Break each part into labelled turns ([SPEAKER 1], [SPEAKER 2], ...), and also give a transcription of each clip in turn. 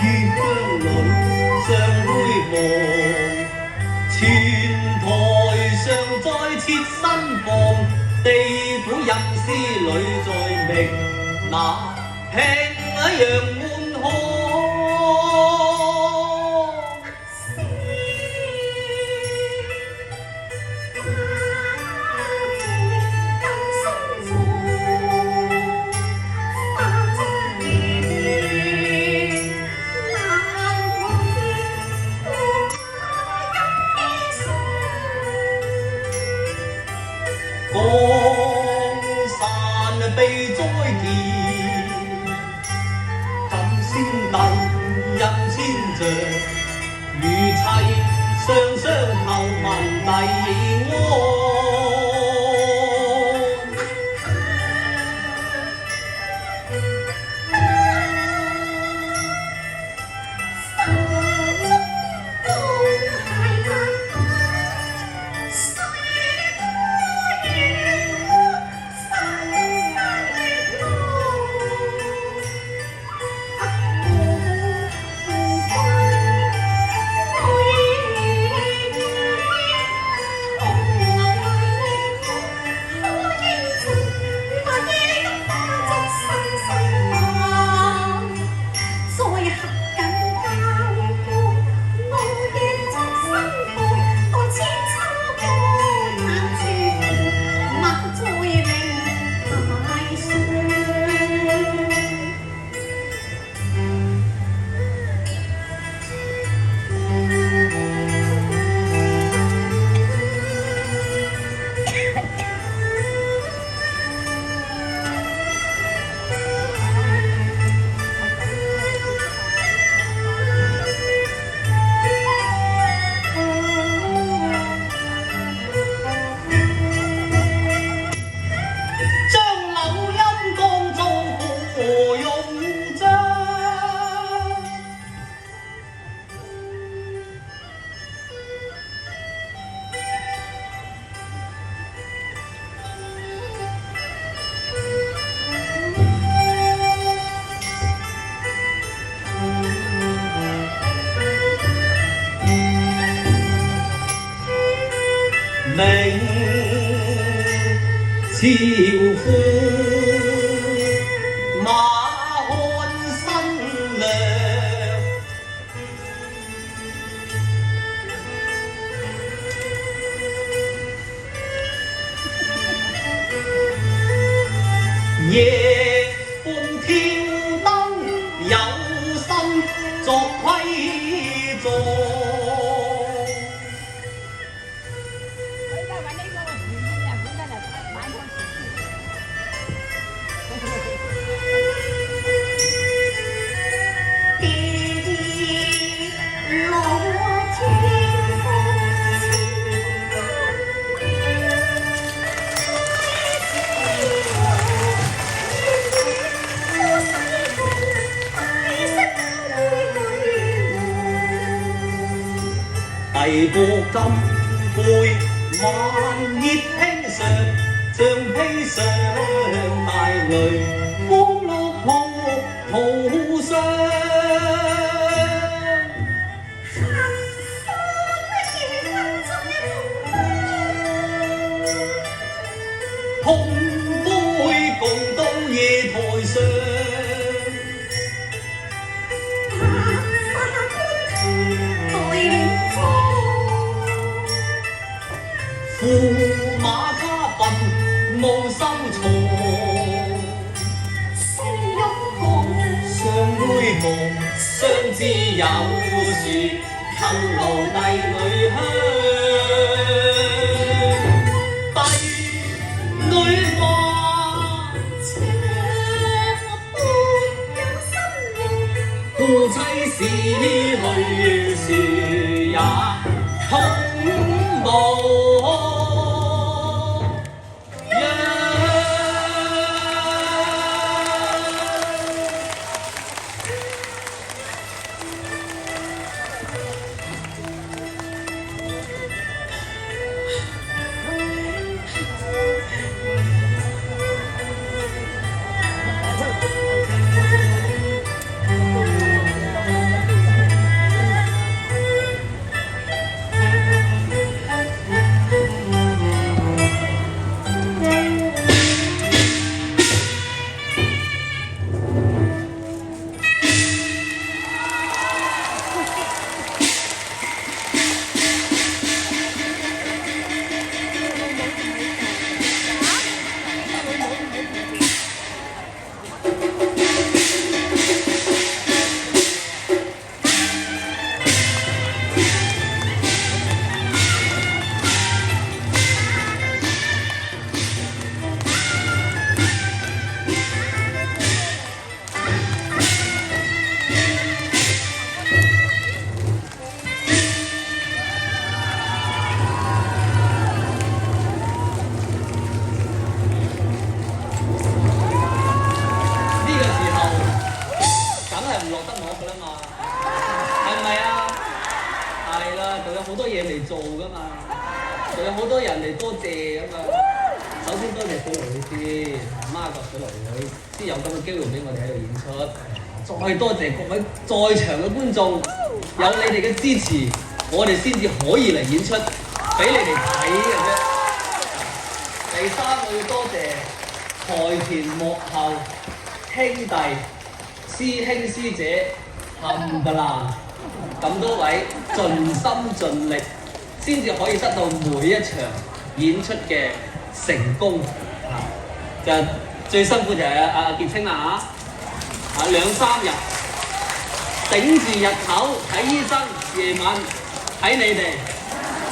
[SPEAKER 1] 於疆裏尚會望，前台上再設新房，地府吟詩裏再明，那慶陽滿腔。江山被災劫，怎先帝印千丈，如砌雙雙求民弟安。明朝夫馬漢新娘，夜半挑燈有心作規狀。遞過金杯，晚熱輕上，像披上大雷，光綠鋪塗上。碰杯共到夜台上。驸馬卡笨無收藏，相擁抱，相會望，相知有時勤勞帝女香。帝女話：且我半有心意，夫妻是淚時也痛無。得我㗎啦嘛，係咪啊？係啦，仲有好多嘢嚟做㗎嘛，仲有好多人嚟多謝㗎嘛。首先多謝水樂會先，媽閣水樂會先有咁嘅機會俾我哋喺度演出。再多謝各位在場嘅觀眾，有你哋嘅支持，我哋先至可以嚟演出，俾你哋睇嘅啫。第三，我要多謝台前幕後兄弟、師兄師姐冚唪唥咁多位盡心盡力，先至可以得到每一場演出嘅成功啊！就最辛苦就係阿傑青啦嚇，2、3日頂住日頭睇醫生，夜晚睇你哋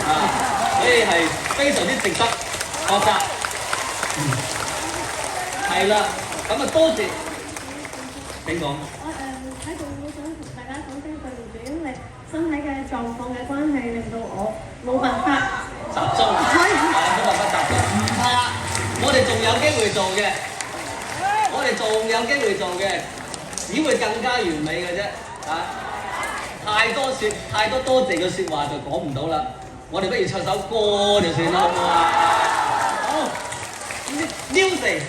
[SPEAKER 1] 啊，所以係非常之值得學習。係啦，咁啊多謝，請講。
[SPEAKER 2] 我喺度好想同大家講聲對唔住，因為身體嘅狀況嘅關係，令到我冇辦法
[SPEAKER 1] 集中，冇辦法集中，唔怕，我哋仲有機會做嘅，我哋仲有機會做嘅，只會更加完美嘅啫，啊！太多多謝嘅説話就講唔到啦，我哋不如唱首歌就算啦，好唔好啊？好，music。